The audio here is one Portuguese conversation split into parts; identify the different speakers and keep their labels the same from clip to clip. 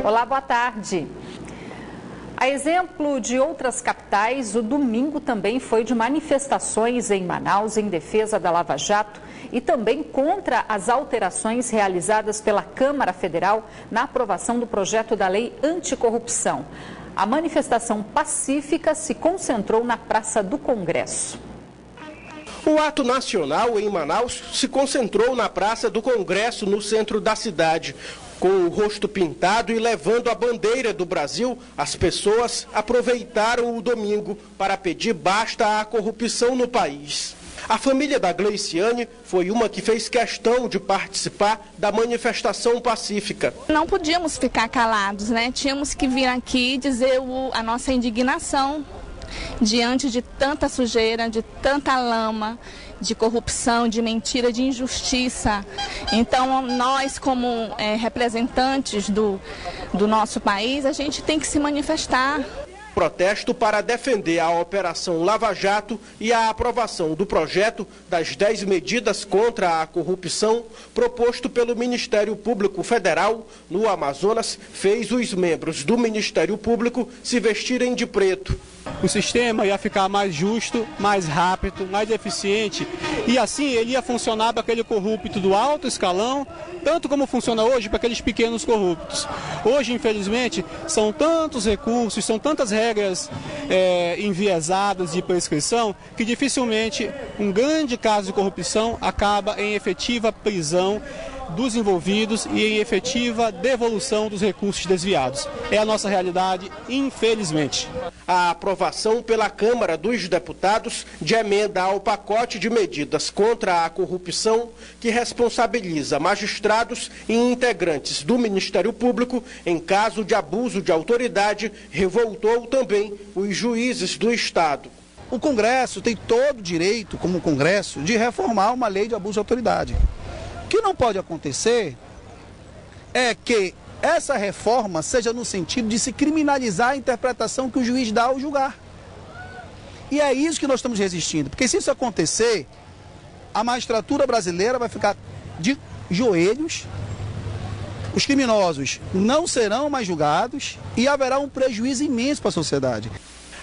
Speaker 1: Olá, boa tarde. A exemplo de outras capitais, o domingo também foi de manifestações em Manaus em defesa da Lava Jato e também contra as alterações realizadas pela Câmara Federal na aprovação do projeto da Lei Anticorrupção. A manifestação pacífica se concentrou na Praça do Congresso.
Speaker 2: O ato nacional em Manaus se concentrou na Praça do Congresso, no centro da cidade. Com o rosto pintado e levando a bandeira do Brasil, as pessoas aproveitaram o domingo para pedir basta à corrupção no país. A família da Gleiciane foi uma que fez questão de participar da manifestação pacífica.
Speaker 3: Não podíamos ficar calados, né? Tínhamos que vir aqui dizer a nossa indignação diante de tanta sujeira, de tanta lama, de corrupção, de mentira, de injustiça. Então, nós, como representantes do nosso país, a gente tem que se manifestar.
Speaker 2: Protesto para defender a Operação Lava Jato e a aprovação do projeto das 10 medidas contra a corrupção proposto pelo Ministério Público Federal no Amazonas fez os membros do Ministério Público se vestirem de preto.
Speaker 4: O sistema ia ficar mais justo, mais rápido, mais eficiente e assim ele ia funcionar para aquele corrupto do alto escalão, tanto como funciona hoje para aqueles pequenos corruptos. Hoje, infelizmente, são tantos recursos, são tantas regras enviesadas de prescrição que dificilmente um grande caso de corrupção acaba em efetiva prisão dos envolvidos e em efetiva devolução dos recursos desviados. É a nossa realidade, infelizmente.
Speaker 2: A aprovação pela Câmara dos Deputados de emenda ao pacote de medidas contra a corrupção que responsabiliza magistrados e integrantes do Ministério Público em caso de abuso de autoridade revoltou também os juízes do Estado.
Speaker 5: O Congresso tem todo o direito, como Congresso, de reformar uma lei de abuso de autoridade. O que não pode acontecer é que essa reforma seja no sentido de se criminalizar a interpretação que o juiz dá ao julgar. E é isso que nós estamos resistindo, porque se isso acontecer, a magistratura brasileira vai ficar de joelhos, os criminosos não serão mais julgados e haverá um prejuízo imenso para a sociedade.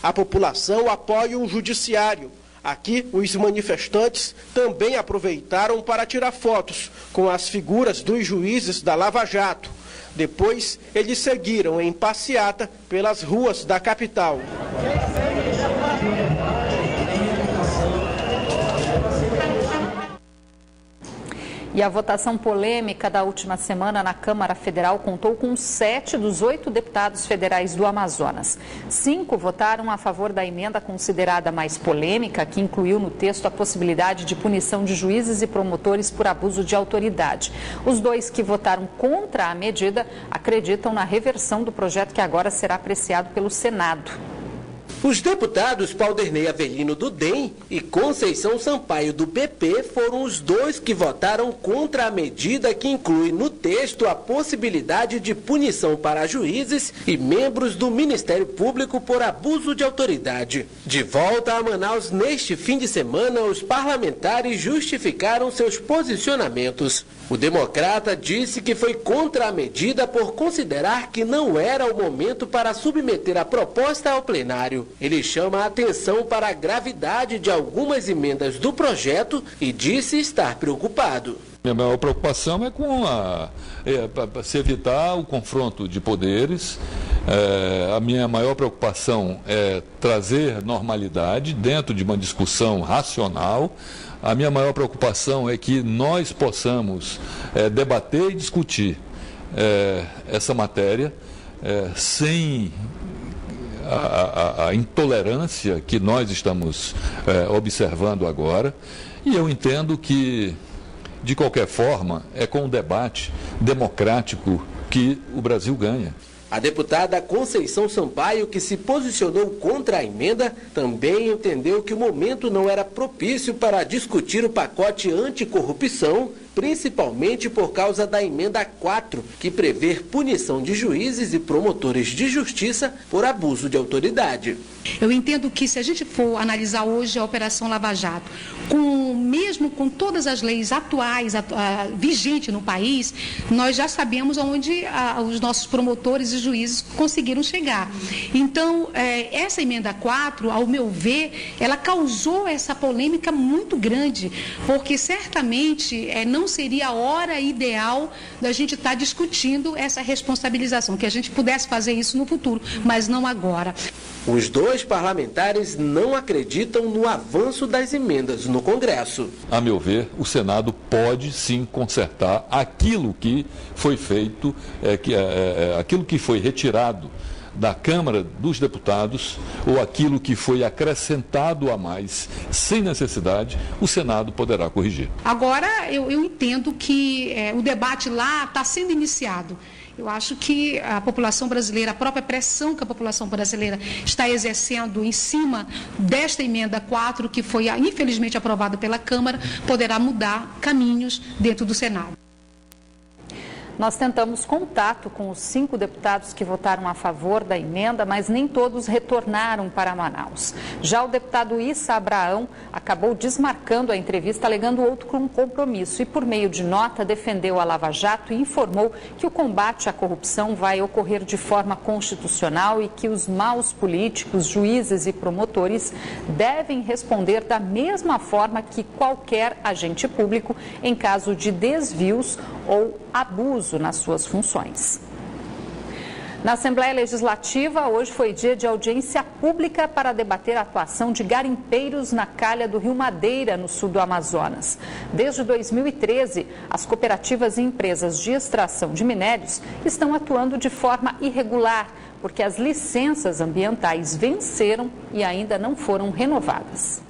Speaker 2: A população apoia o judiciário. Aqui, os manifestantes também aproveitaram para tirar fotos com as figuras dos juízes da Lava Jato. Depois, eles seguiram em passeata pelas ruas da capital.
Speaker 1: E a votação polêmica da última semana na Câmara Federal contou com 7 dos 8 deputados federais do Amazonas. 5 votaram a favor da emenda considerada mais polêmica, que incluiu no texto a possibilidade de punição de juízes e promotores por abuso de autoridade. Os 2 que votaram contra a medida acreditam na reversão do projeto que agora será apreciado pelo Senado.
Speaker 6: Os deputados Paulderney Avelino do DEM e Conceição Sampaio do PP foram os 2 que votaram contra a medida que inclui no texto a possibilidade de punição para juízes e membros do Ministério Público por abuso de autoridade. De volta a Manaus neste fim de semana, os parlamentares justificaram seus posicionamentos. O democrata disse que foi contra a medida por considerar que não era o momento para submeter a proposta ao plenário. Ele chama a atenção para a gravidade de algumas emendas do projeto e disse estar preocupado.
Speaker 7: Minha maior preocupação é com se evitar o confronto de poderes. A minha maior preocupação é trazer normalidade dentro de uma discussão racional. A minha maior preocupação é que nós possamos debater e discutir essa matéria sem a intolerância que nós estamos observando agora. E eu entendo que, de qualquer forma, é com o debate democrático que o Brasil ganha.
Speaker 6: A deputada Conceição Sampaio, que se posicionou contra a emenda, também entendeu que o momento não era propício para discutir o pacote anticorrupção, principalmente por causa da emenda 4, que prevê punição de juízes e promotores de justiça por abuso de autoridade.
Speaker 8: Eu entendo que se a gente for analisar hoje a Operação Lava Jato, mesmo com todas as leis atuais vigentes no país, nós já sabemos onde os nossos promotores e juízes conseguiram chegar. Então, essa emenda 4, ao meu ver, ela causou essa polêmica muito grande, porque certamente não seria a hora ideal da gente estar discutindo essa responsabilização, que a gente pudesse fazer isso no futuro, mas não agora.
Speaker 6: Os dois parlamentares não acreditam no avanço das emendas no Congresso.
Speaker 7: A meu ver, o Senado pode sim consertar aquilo que foi feito, aquilo que foi retirado da Câmara dos Deputados ou aquilo que foi acrescentado a mais sem necessidade, o Senado poderá corrigir.
Speaker 8: Agora, eu entendo que o debate lá está sendo iniciado. Eu acho que a população brasileira, a própria pressão que a população brasileira está exercendo em cima desta emenda 4, que foi infelizmente aprovada pela Câmara, poderá mudar caminhos dentro do Senado.
Speaker 1: Nós tentamos contato com os 5 deputados que votaram a favor da emenda, mas nem todos retornaram para Manaus. Já o deputado Issa Abraão acabou desmarcando a entrevista, alegando outro compromisso e, por meio de nota, defendeu a Lava Jato e informou que o combate à corrupção vai ocorrer de forma constitucional e que os maus políticos, juízes e promotores devem responder da mesma forma que qualquer agente público em caso de desvios ou abuso nas suas funções. Na Assembleia Legislativa, hoje foi dia de audiência pública para debater a atuação de garimpeiros na calha do Rio Madeira, no sul do Amazonas. Desde 2013, as cooperativas e empresas de extração de minérios estão atuando de forma irregular, porque as licenças ambientais venceram e ainda não foram renovadas.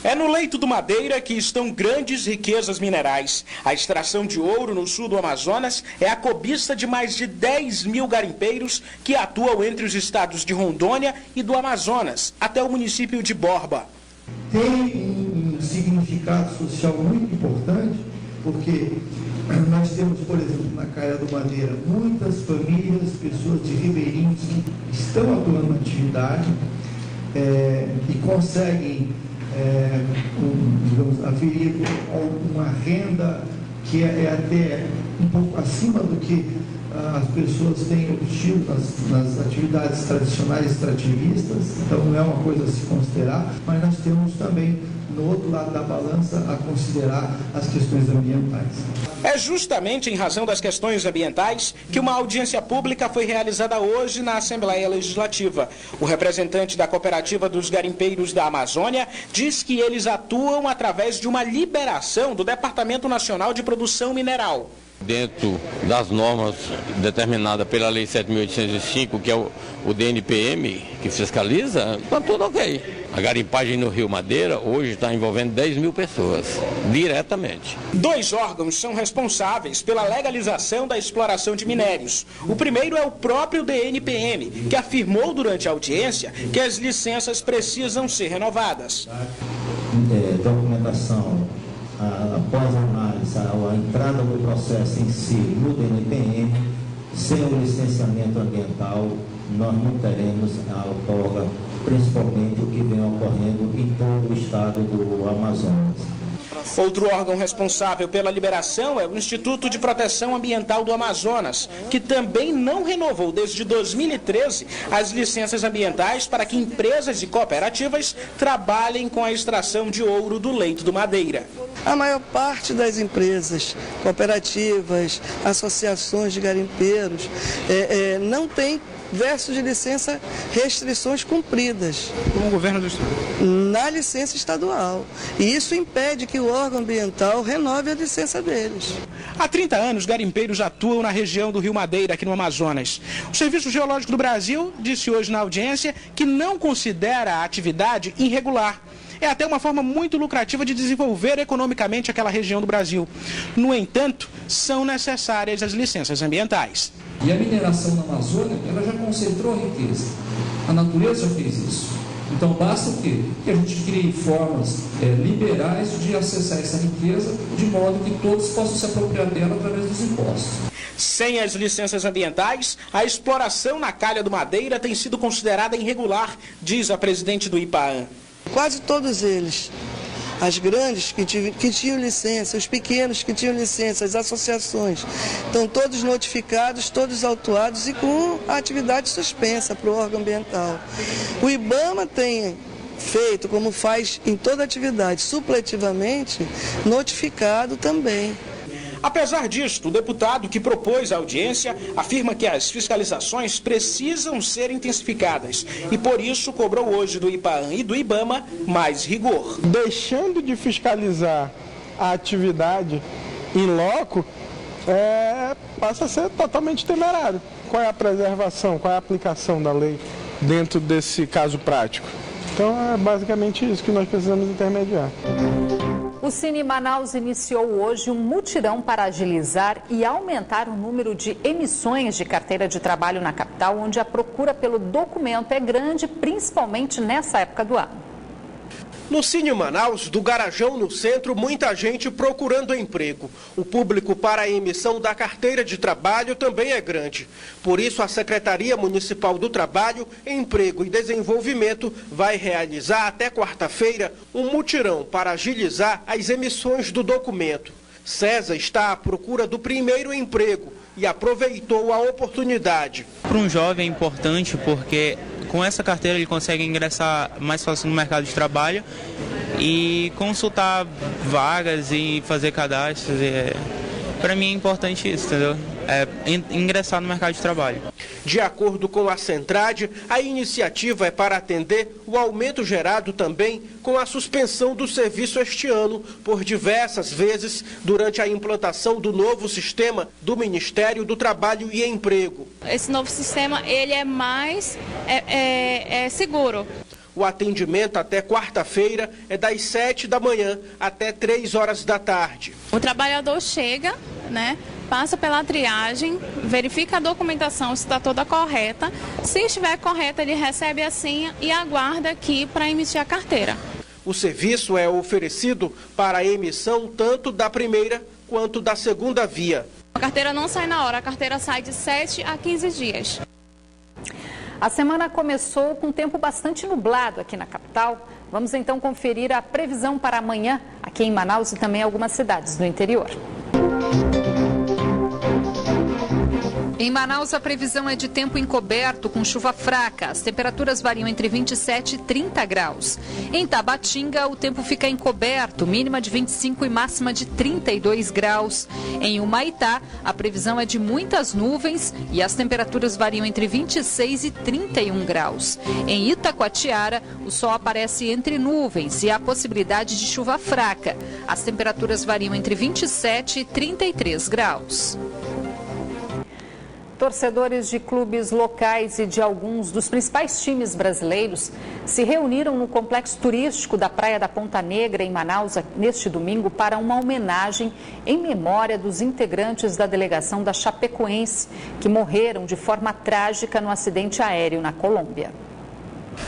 Speaker 9: É no leito do Madeira que estão grandes riquezas minerais. A extração de ouro no sul do Amazonas é a cobiça de mais de 10 mil garimpeiros que atuam entre os estados de Rondônia e do Amazonas, até o município de Borba.
Speaker 10: Tem um significado social muito importante, porque nós temos, por exemplo, na Calha do Madeira, muitas famílias, pessoas de ribeirinhos que estão atuando na atividade e conseguem digamos, aferir uma renda que é até um pouco acima do que as pessoas têm obtido nas atividades tradicionais extrativistas, então não é uma coisa a se considerar, mas nós temos também, no outro lado da balança, a considerar as questões ambientais.
Speaker 9: É justamente em razão das questões ambientais que uma audiência pública foi realizada hoje na Assembleia Legislativa. O representante da Cooperativa dos Garimpeiros da Amazônia diz que eles atuam através de uma liberação do Departamento Nacional de Produção Mineral.
Speaker 11: Dentro das normas determinadas pela Lei 7.805, que é o DNPM, que fiscaliza, está tudo ok. A garimpagem no Rio Madeira hoje está envolvendo 10 mil pessoas, diretamente.
Speaker 9: 2 órgãos são responsáveis pela legalização da exploração de minérios. O primeiro é o próprio DNPM, que afirmou durante a audiência que as licenças precisam ser renovadas.
Speaker 10: Documentação, após a análise, a entrada do processo em si no DNPM, sem o licenciamento ambiental, nós não teremos a outorga, principalmente o que vem ocorrendo em todo o estado do Amazonas.
Speaker 9: Outro órgão responsável pela liberação é o Instituto de Proteção Ambiental do Amazonas, que também não renovou desde 2013 as licenças ambientais para que empresas e cooperativas trabalhem com a extração de ouro do leito do Madeira.
Speaker 12: A maior parte das empresas, cooperativas, associações de garimpeiros não tem verso de licença restrições cumpridas.
Speaker 9: Com o governo do estado?
Speaker 12: Na licença estadual. E isso impede que o órgão ambiental renove a licença deles.
Speaker 9: Há 30 anos, garimpeiros atuam na região do Rio Madeira, aqui no Amazonas. O Serviço Geológico do Brasil disse hoje na audiência que não considera a atividade irregular. É até uma forma muito lucrativa de desenvolver economicamente aquela região do Brasil. No entanto, são necessárias as licenças ambientais.
Speaker 13: E a mineração na Amazônia, ela já concentrou a riqueza. A natureza já fez isso. Então basta o quê? Que a gente crie formas liberais de acessar essa riqueza, de modo que todos possam se apropriar dela através dos impostos.
Speaker 9: Sem as licenças ambientais, a exploração na calha do Madeira tem sido considerada irregular, diz a presidente do IPAAN.
Speaker 12: Quase todos eles, as grandes que tinham licença, os pequenos que tinham licença, as associações, estão todos notificados, todos autuados e com a atividade suspensa para o órgão ambiental. O IBAMA tem feito, como faz em toda atividade, supletivamente, notificado também.
Speaker 9: Apesar disto, o deputado que propôs a audiência afirma que as fiscalizações precisam ser intensificadas e, por isso, cobrou hoje do IPAAN e do IBAMA mais rigor.
Speaker 14: Deixando de fiscalizar a atividade em loco, passa a ser totalmente temerário. Qual é a preservação, qual é a aplicação da lei dentro desse caso prático? Então, é basicamente isso que nós precisamos intermediar.
Speaker 1: O Cine Manaus iniciou hoje um mutirão para agilizar e aumentar o número de emissões de carteira de trabalho na capital, onde a procura pelo documento é grande, principalmente nessa época do ano.
Speaker 2: No Cine Manaus, do Garajão no centro, muita gente procurando emprego. O público para a emissão da carteira de trabalho também é grande. Por isso, a Secretaria Municipal do Trabalho, Emprego e Desenvolvimento vai realizar até quarta-feira um mutirão para agilizar as emissões do documento. César está à procura do primeiro emprego e aproveitou a oportunidade.
Speaker 15: Para um jovem é importante porque com essa carteira ele consegue ingressar mais fácil no mercado de trabalho e consultar vagas e fazer cadastros. Para mim é importante isso, entendeu? Ingressar no mercado de trabalho.
Speaker 2: De acordo com a Centrade, a iniciativa é para atender o aumento gerado também com a suspensão do serviço este ano por diversas vezes durante a implantação do novo sistema do Ministério do Trabalho e Emprego.
Speaker 3: Esse novo sistema ele é mais seguro.
Speaker 2: O atendimento até quarta-feira é das 7 da manhã até 3 horas da tarde.
Speaker 3: O trabalhador chega, passa pela triagem, verifica a documentação se está toda correta. Se estiver correta, ele recebe a senha e aguarda aqui para emitir a carteira.
Speaker 2: O serviço é oferecido para a emissão tanto da primeira quanto da segunda via.
Speaker 3: A carteira não sai na hora, a carteira sai de 7 a 15 dias.
Speaker 1: A semana começou com tempo bastante nublado aqui na capital. Vamos então conferir a previsão para amanhã aqui em Manaus e também algumas cidades do interior. Em Manaus, a previsão é de tempo encoberto, com chuva fraca. As temperaturas variam entre 27 e 30 graus. Em Tabatinga, o tempo fica encoberto, mínima de 25 e máxima de 32 graus. Em Humaitá, a previsão é de muitas nuvens e as temperaturas variam entre 26 e 31 graus. Em Itacoatiara, o sol aparece entre nuvens e há possibilidade de chuva fraca. As temperaturas variam entre 27 e 33 graus. Torcedores de clubes locais e de alguns dos principais times brasileiros se reuniram no complexo turístico da Praia da Ponta Negra, em Manaus, neste domingo, para uma homenagem em memória dos integrantes da delegação da Chapecoense, que morreram de forma trágica no acidente aéreo na Colômbia.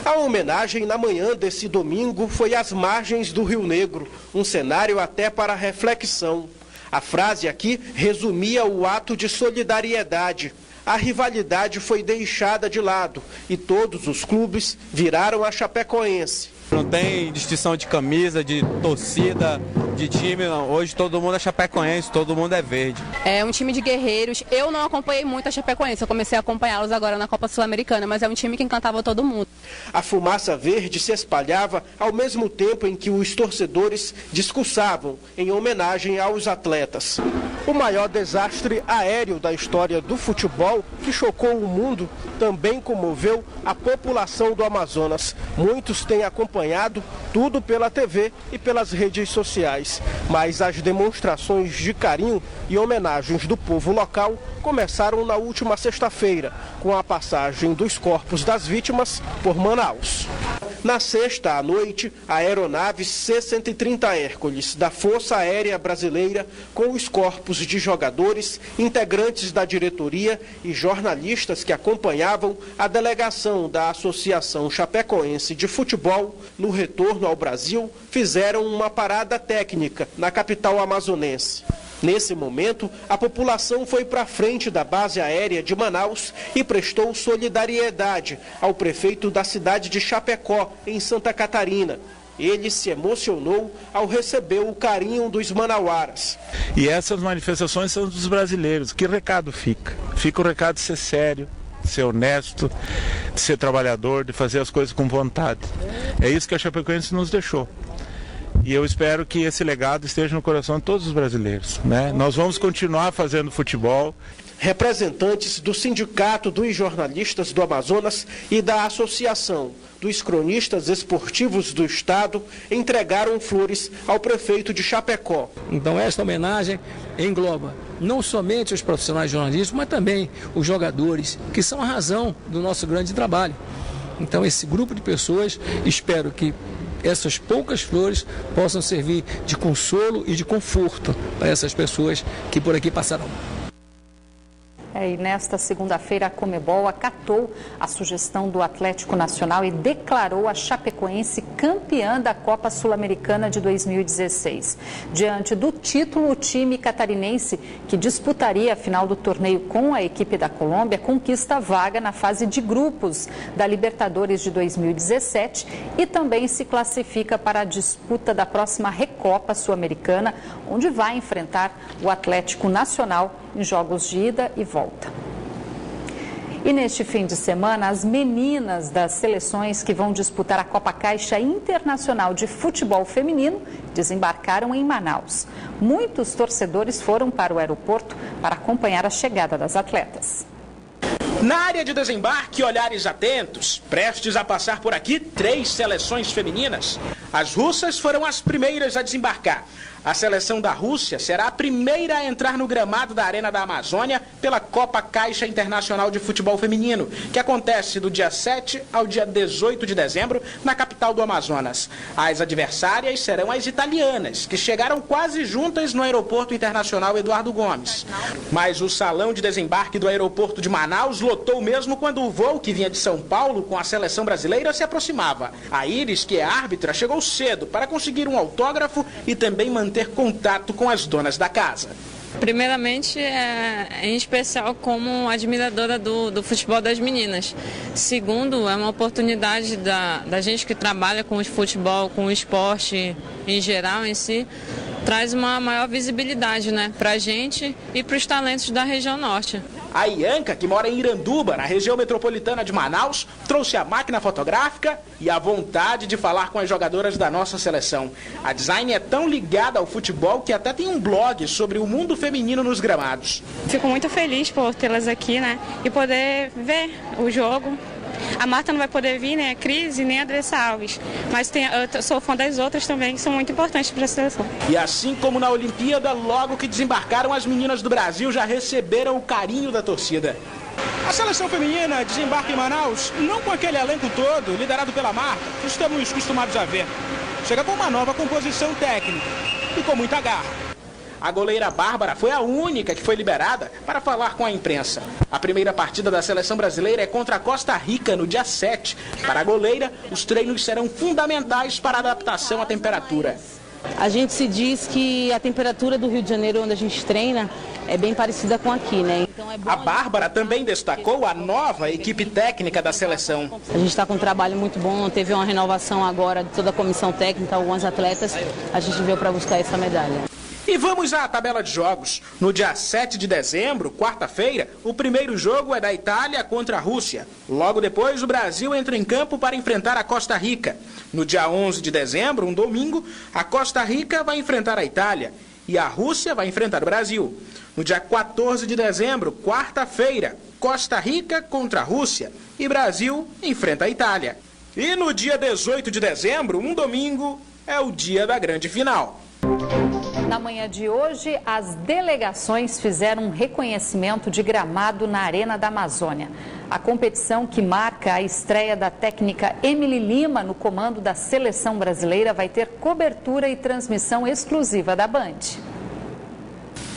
Speaker 2: A homenagem na manhã desse domingo foi às margens do Rio Negro, um cenário até para reflexão. A frase aqui resumia o ato de solidariedade. A rivalidade foi deixada de lado e todos os clubes viraram a Chapecoense.
Speaker 16: Não tem distinção de camisa, de torcida, de time, não. Hoje todo mundo é chapecoense, todo mundo é verde.
Speaker 17: É um time de guerreiros. Eu não acompanhei muito a Chapecoense, eu comecei a acompanhá-los agora na Copa Sul-Americana, mas é um time que encantava todo mundo.
Speaker 2: A fumaça verde se espalhava ao mesmo tempo em que os torcedores discursavam em homenagem aos atletas. O maior desastre aéreo da história do futebol, que chocou o mundo, também comoveu a população do Amazonas. Muitos têm acompanhado tudo pela TV e pelas redes sociais, mas as demonstrações de carinho e homenagens do povo local começaram na última sexta-feira, com a passagem dos corpos das vítimas por Manaus. Na sexta à noite, a aeronave C-130 Hércules da Força Aérea Brasileira, com os corpos de jogadores, integrantes da diretoria e jornalistas que acompanhavam a delegação da Associação Chapecoense de Futebol no retorno ao Brasil, fizeram uma parada técnica na capital amazonense. Nesse momento, a população foi para a frente da base aérea de Manaus e prestou solidariedade ao prefeito da cidade de Chapecó, em Santa Catarina. Ele se emocionou ao receber o carinho dos manauaras.
Speaker 18: E essas manifestações são dos brasileiros. Que recado fica? Fica o recado de ser sério, de ser honesto, de ser trabalhador, de fazer as coisas com vontade. É isso que a Chapecoense nos deixou. E eu espero que esse legado esteja no coração de todos os brasileiros, né? Nós vamos continuar fazendo futebol.
Speaker 2: Representantes do Sindicato dos Jornalistas do Amazonas e da Associação dos Cronistas Esportivos do Estado entregaram flores ao prefeito de Chapecó.
Speaker 19: Então esta homenagem engloba não somente os profissionais de jornalismo, mas também os jogadores, que são a razão do nosso grande trabalho. Então esse grupo de pessoas, espero que essas poucas flores possam servir de consolo e de conforto para essas pessoas que por aqui passarão.
Speaker 1: E nesta segunda-feira, a Conmebol acatou a sugestão do Atlético Nacional e declarou a Chapecoense campeã da Copa Sul-Americana de 2016. Diante do título, o time catarinense, que disputaria a final do torneio com a equipe da Colômbia, conquista a vaga na fase de grupos da Libertadores de 2017 e também se classifica para a disputa da próxima Recopa Sul-Americana, onde vai enfrentar o Atlético Nacional em jogos de ida e volta. E neste fim de semana, as meninas das seleções que vão disputar a Copa Caixa Internacional de Futebol Feminino desembarcaram em Manaus. Muitos torcedores foram para o aeroporto para acompanhar a chegada das atletas.
Speaker 9: Na área de desembarque, olhares atentos. Prestes a passar por aqui, 3 seleções femininas. As russas foram as primeiras a desembarcar. A seleção da Rússia será a primeira a entrar no gramado da Arena da Amazônia pela Copa Caixa Internacional de Futebol Feminino, que acontece do dia 7 ao dia 18 de dezembro na capital do Amazonas. As adversárias serão as italianas, que chegaram quase juntas no Aeroporto Internacional Eduardo Gomes. Mas o salão de desembarque do aeroporto de Manaus lotou mesmo quando o voo que vinha de São Paulo com a seleção brasileira se aproximava. A Iris, que é árbitra, chegou cedo para conseguir um autógrafo e também manter contato com as donas da casa.
Speaker 20: Primeiramente, em especial como admiradora do futebol das meninas. Segundo, é uma oportunidade da gente que trabalha com o futebol, com o esporte em geral em si, traz uma maior visibilidade, né, para a gente e para os talentos da região norte.
Speaker 9: A Ianca, que mora em Iranduba, na região metropolitana de Manaus, trouxe a máquina fotográfica e a vontade de falar com as jogadoras da nossa seleção. A design é tão ligada ao futebol que até tem um blog sobre o mundo feminino nos gramados.
Speaker 21: Fico muito feliz por tê-las aqui, né, e poder ver o jogo. A Marta não vai poder vir, né, a Cris e nem a Andressa Alves, mas eu sou fã das outras também, que são muito importantes para a seleção.
Speaker 9: E assim como na Olimpíada, logo que desembarcaram, as meninas do Brasil já receberam o carinho da torcida. A seleção feminina desembarca em Manaus, não com aquele elenco todo, liderado pela Marta, que estamos acostumados a ver. Chega com uma nova composição técnica e com muita garra. A goleira Bárbara foi a única que foi liberada para falar com a imprensa. A primeira partida da seleção brasileira é contra a Costa Rica no dia 7. Para a goleira, os treinos serão fundamentais para a adaptação à temperatura.
Speaker 22: A gente se diz que a temperatura do Rio de Janeiro, onde a gente treina, é bem parecida com aqui, né? Então é bom.
Speaker 9: A Bárbara também destacou a nova equipe técnica da seleção.
Speaker 22: A gente está com um trabalho muito bom, teve uma renovação agora de toda a comissão técnica, alguns atletas, a gente veio para buscar essa medalha.
Speaker 9: E vamos à tabela de jogos. No dia 7 de dezembro, quarta-feira, o primeiro jogo é da Itália contra a Rússia. Logo depois, o Brasil entra em campo para enfrentar a Costa Rica. No dia 11 de dezembro, um domingo, a Costa Rica vai enfrentar a Itália e a Rússia vai enfrentar o Brasil. No dia 14 de dezembro, quarta-feira, Costa Rica contra a Rússia e Brasil enfrenta a Itália. E no dia 18 de dezembro, um domingo, é o dia da grande final.
Speaker 1: Na manhã de hoje, as delegações fizeram um reconhecimento de gramado na Arena da Amazônia. A competição que marca a estreia da técnica Emily Lima no comando da seleção brasileira vai ter cobertura e transmissão exclusiva da Band.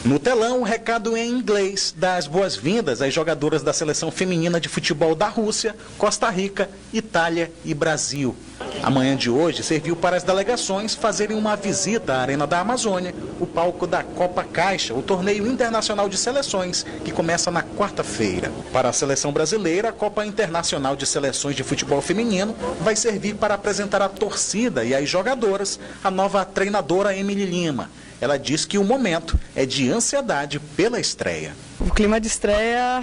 Speaker 4: No telão, um recado em inglês dá as boas-vindas às jogadoras da seleção feminina de futebol da Rússia, Costa Rica, Itália e Brasil. A manhã de hoje serviu para as delegações fazerem uma visita à Arena da Amazônia, o palco da Copa Caixa, o torneio internacional de seleções, que começa na quarta-feira. Para a seleção brasileira, a Copa Internacional de Seleções de Futebol Feminino vai servir para apresentar à torcida e às jogadoras a nova treinadora Emily Lima. Ela diz que o momento é de ansiedade pela estreia.
Speaker 5: O clima de estreia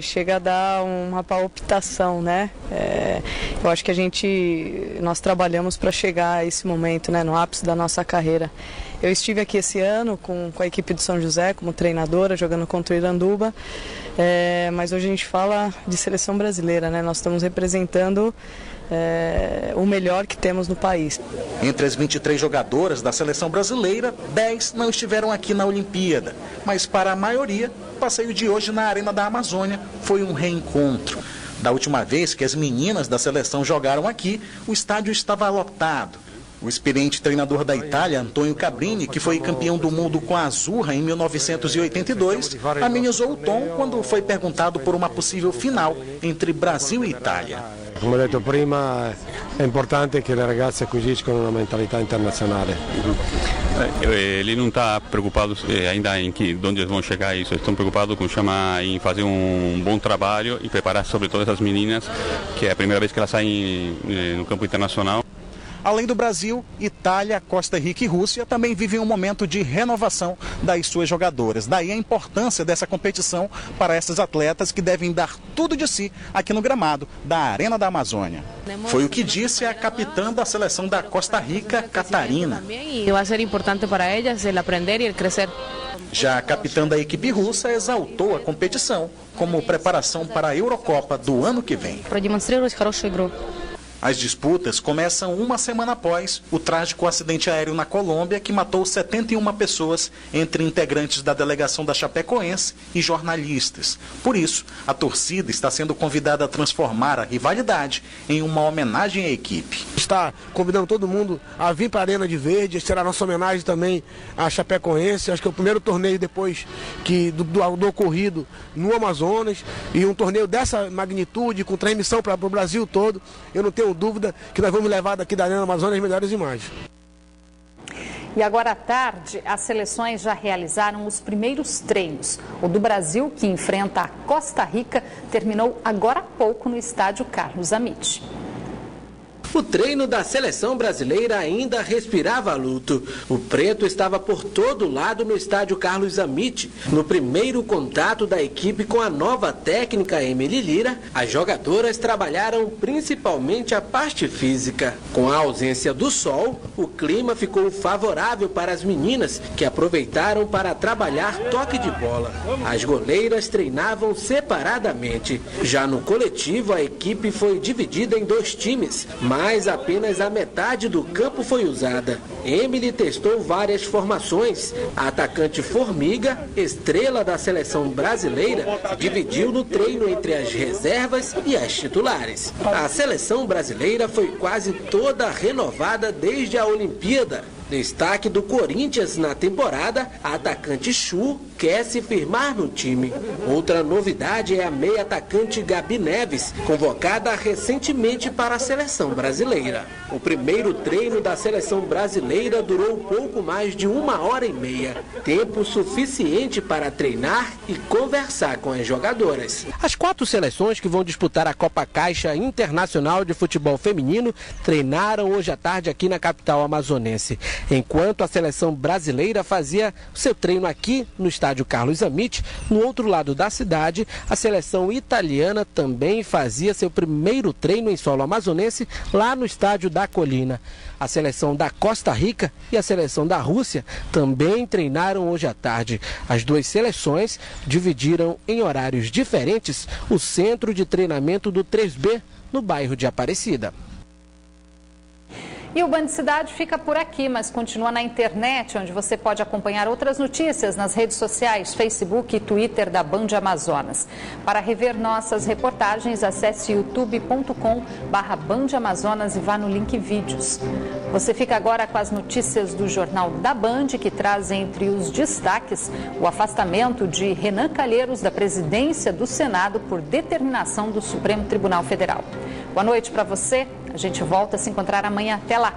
Speaker 5: chega a dar uma palpitação, né? Eu acho que nós trabalhamos para chegar a esse momento, né, no ápice da nossa carreira. Eu estive aqui esse ano com a equipe do São José como treinadora, jogando contra o Iranduba, mas hoje a gente fala de seleção brasileira, né? Nós estamos representando o melhor que temos no país.
Speaker 4: Entre as 23 jogadoras da seleção brasileira, 10 não estiveram aqui na Olimpíada. Mas para a maioria, o passeio de hoje na Arena da Amazônia foi um reencontro. Da última vez que as meninas da seleção jogaram aqui, o estádio estava lotado. O experiente treinador da Itália, Antonio Cabrini, que foi campeão do mundo com a Azzurra em 1982, amenizou o tom quando foi perguntado por uma possível final entre Brasil e Itália.
Speaker 23: Come ho detto prima, è importante che le ragazze acquisiscano una mentalità internazionale.
Speaker 24: Ele não está preocupado ainda em onde eles vão chegar isso. Estão preocupados em fazer bom trabalho e preparar sobretudo essas meninas, que é a primeira vez que elas saem no campo internacional.
Speaker 4: Além do Brasil, Itália, Costa Rica e Rússia também vivem um momento de renovação das suas jogadoras. Daí a importância dessa competição para essas atletas que devem dar tudo de si aqui no gramado da Arena da Amazônia. Foi o que disse a capitã da seleção da Costa Rica, Catarina.
Speaker 22: Vai ser importante para elas el aprender e el crescer.
Speaker 4: Já a capitã da equipe russa exaltou a competição como preparação para a Eurocopa do ano que vem.
Speaker 22: Продемонстрировать хорошую игру.
Speaker 4: As disputas começam uma semana após o trágico acidente aéreo na Colômbia que matou 71 pessoas, entre integrantes da delegação da Chapecoense e jornalistas. Por isso, a torcida está sendo convidada a transformar a rivalidade em uma homenagem à equipe.
Speaker 25: Está convidando todo mundo a vir para a Arena de Verde, será nossa homenagem também à Chapecoense. Acho que é o primeiro torneio depois do ocorrido no Amazonas, e um torneio dessa magnitude, com transmissão para o Brasil todo. Eu não tenho dúvida que nós vamos levar daqui da Arena Amazônia as melhores imagens.
Speaker 1: E agora à tarde, as seleções já realizaram os primeiros treinos. O do Brasil, que enfrenta a Costa Rica, terminou agora há pouco no estádio Carlos Amit.
Speaker 6: O treino da seleção brasileira ainda respirava luto. O preto estava por todo lado no estádio Carlos Amit. No primeiro contato da equipe com a nova técnica Emily Lima, as jogadoras trabalharam principalmente a parte física. Com a ausência do sol, o clima ficou favorável para as meninas, que aproveitaram para trabalhar toque de bola. As goleiras treinavam separadamente. Já no coletivo, a equipe foi dividida em 2 times, mas apenas a metade do campo foi usada. Emily testou várias formações. A atacante Formiga, estrela da seleção brasileira, dividiu no treino entre as reservas e as titulares. A seleção brasileira foi quase toda renovada desde a Olimpíada. Destaque do Corinthians na temporada, a atacante Chu quer se firmar no time. Outra novidade é a meia atacante Gabi Neves, convocada recentemente para a seleção brasileira. O primeiro treino da seleção brasileira durou pouco mais de 1h30, tempo suficiente para treinar e conversar com as jogadoras. As 4 seleções que vão disputar a Copa Caixa Internacional de Futebol Feminino treinaram hoje à tarde aqui na capital amazonense. Enquanto a seleção brasileira fazia seu treino aqui no estádio Carlos Amit, no outro lado da cidade, a seleção italiana também fazia seu primeiro treino em solo amazonense lá no estádio da Colina. A seleção da Costa Rica e a seleção da Rússia também treinaram hoje à tarde. As 2 seleções dividiram em horários diferentes o centro de treinamento do 3B no bairro de Aparecida.
Speaker 1: E o Band Cidade fica por aqui, mas continua na internet, onde você pode acompanhar outras notícias nas redes sociais, Facebook e Twitter da Band Amazonas. Para rever nossas reportagens, acesse youtube.com/Band Amazonas e vá no link vídeos. Você fica agora com as notícias do Jornal da Band, que traz entre os destaques o afastamento de Renan Calheiros da presidência do Senado por determinação do Supremo Tribunal Federal. Boa noite para você. A gente volta a se encontrar amanhã. Até lá.